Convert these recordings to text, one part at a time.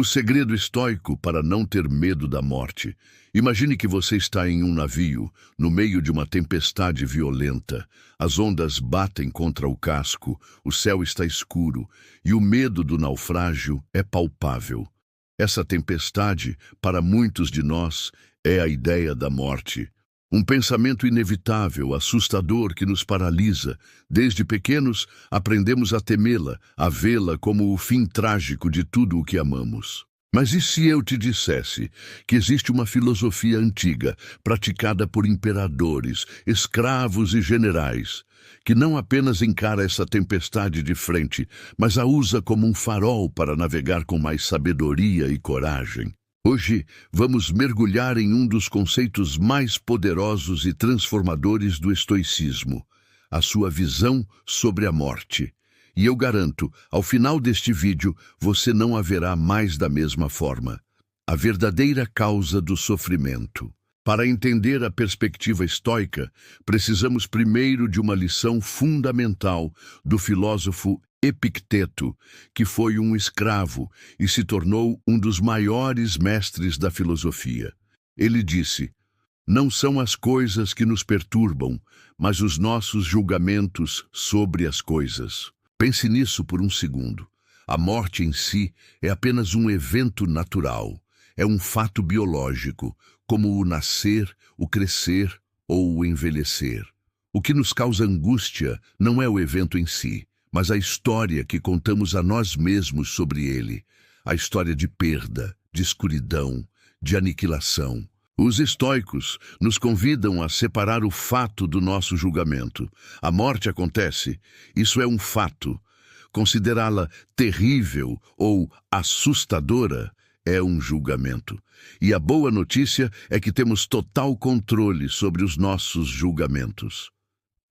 O segredo estoico para não ter medo da morte. Imagine que você está em um navio, no meio de uma tempestade violenta. As ondas batem contra o casco, o céu está escuro e o medo do naufrágio é palpável. Essa tempestade, para muitos de nós, é a ideia da morte. Um pensamento inevitável, assustador que nos paralisa. Desde pequenos, aprendemos a temê-la, a vê-la como o fim trágico de tudo o que amamos. Mas e se eu te dissesse que existe uma filosofia antiga, praticada por imperadores, escravos e generais, que não apenas encara essa tempestade de frente, mas a usa como um farol para navegar com mais sabedoria e coragem? Hoje, vamos mergulhar em um dos conceitos mais poderosos e transformadores do estoicismo, a sua visão sobre a morte. E eu garanto, ao final deste vídeo, você não a verá mais da mesma forma. A verdadeira causa do sofrimento. Para entender a perspectiva estoica, precisamos primeiro de uma lição fundamental do filósofo Epicteto, que foi um escravo e se tornou um dos maiores mestres da filosofia. Ele disse: "Não são as coisas que nos perturbam, mas os nossos julgamentos sobre as coisas." Pense nisso por um segundo. A morte em si é apenas um evento natural. É um fato biológico, como o nascer, o crescer ou o envelhecer. O que nos causa angústia não é o evento em si, mas a história que contamos a nós mesmos sobre ele. A história de perda, de escuridão, de aniquilação. Os estoicos nos convidam a separar o fato do nosso julgamento. A morte acontece, isso é um fato. Considerá-la terrível ou assustadora é um julgamento. E a boa notícia é que temos total controle sobre os nossos julgamentos.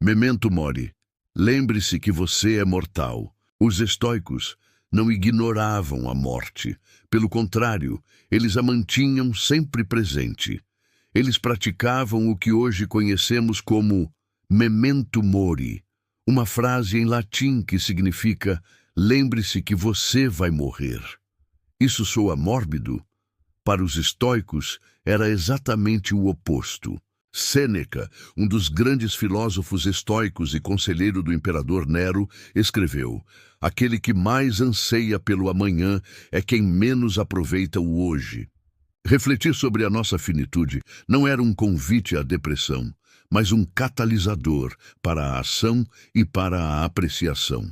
Memento mori. Lembre-se que você é mortal. Os estoicos não ignoravam a morte. Pelo contrário, eles a mantinham sempre presente. Eles praticavam o que hoje conhecemos como memento mori, uma frase em latim que significa "lembre-se que você vai morrer." Isso soa mórbido? Para os estoicos, era exatamente o oposto. Sêneca, um dos grandes filósofos estoicos e conselheiro do imperador Nero, escreveu: "Aquele que mais anseia pelo amanhã é quem menos aproveita o hoje." Refletir sobre a nossa finitude não era um convite à depressão, mas um catalisador para a ação e para a apreciação.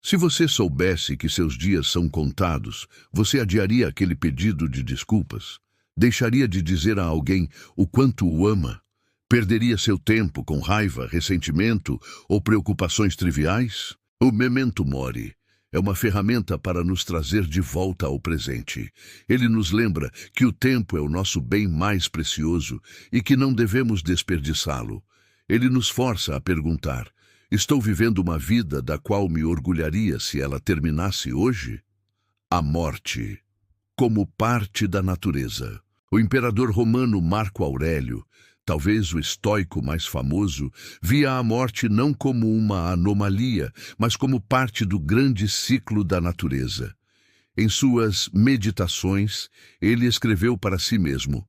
Se você soubesse que seus dias são contados, você adiaria aquele pedido de desculpas? Deixaria de dizer a alguém o quanto o ama? Perderia seu tempo com raiva, ressentimento ou preocupações triviais? O memento mori é uma ferramenta para nos trazer de volta ao presente. Ele nos lembra que o tempo é o nosso bem mais precioso e que não devemos desperdiçá-lo. Ele nos força a perguntar: estou vivendo uma vida da qual me orgulharia se ela terminasse hoje? A morte, como parte da natureza. O imperador romano Marco Aurélio, talvez o estoico mais famoso, via a morte não como uma anomalia, mas como parte do grande ciclo da natureza. Em suas meditações, ele escreveu para si mesmo: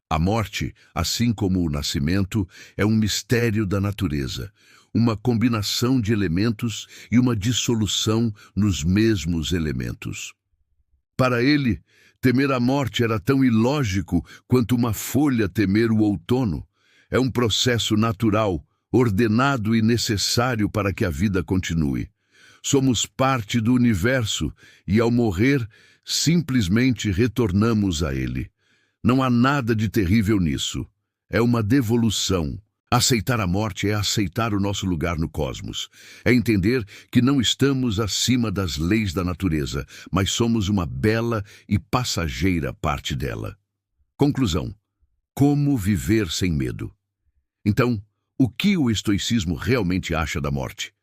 "A morte, assim como o nascimento, é um mistério da natureza, uma combinação de elementos e uma dissolução nos mesmos elementos." Para ele, temer a morte era tão ilógico quanto uma folha temer o outono. É um processo natural, ordenado e necessário para que a vida continue. Somos parte do universo e, ao morrer, simplesmente retornamos a ele. Não há nada de terrível nisso. É uma devolução. Aceitar a morte é aceitar o nosso lugar no cosmos. É entender que não estamos acima das leis da natureza, mas somos uma bela e passageira parte dela. Conclusão: como viver sem medo? Então, o que o estoicismo realmente acha da morte?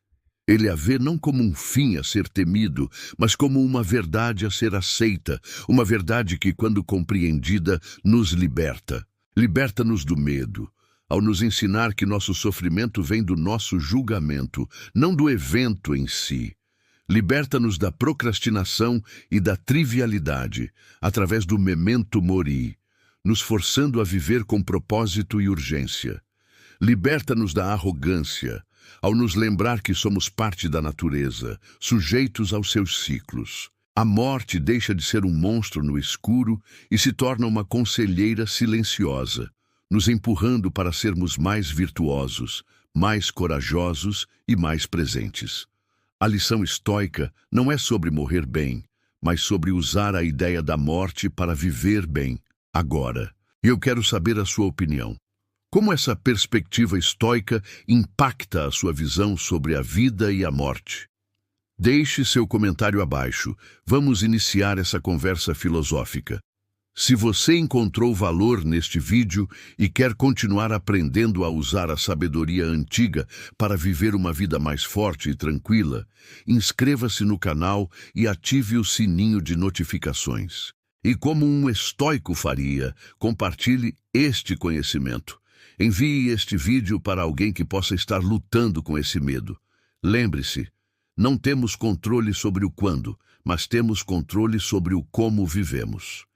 Ele a vê não como um fim a ser temido, mas como uma verdade a ser aceita, uma verdade que, quando compreendida, nos liberta. Liberta-nos do medo, ao nos ensinar que nosso sofrimento vem do nosso julgamento, não do evento em si. Liberta-nos da procrastinação e da trivialidade, através do memento mori, nos forçando a viver com propósito e urgência. Liberta-nos da arrogância, ao nos lembrar que somos parte da natureza, sujeitos aos seus ciclos. A morte deixa de ser um monstro no escuro e se torna uma conselheira silenciosa, nos empurrando para sermos mais virtuosos, mais corajosos e mais presentes. A lição estoica não é sobre morrer bem, mas sobre usar a ideia da morte para viver bem, agora. E eu quero saber a sua opinião. Como essa perspectiva estoica impacta a sua visão sobre a vida e a morte? Deixe seu comentário abaixo. Vamos iniciar essa conversa filosófica. Se você encontrou valor neste vídeo e quer continuar aprendendo a usar a sabedoria antiga para viver uma vida mais forte e tranquila, inscreva-se no canal e ative o sininho de notificações. E como um estoico faria, compartilhe este conhecimento. Envie este vídeo para alguém que possa estar lutando com esse medo. Lembre-se, não temos controle sobre o quando, mas temos controle sobre o como vivemos.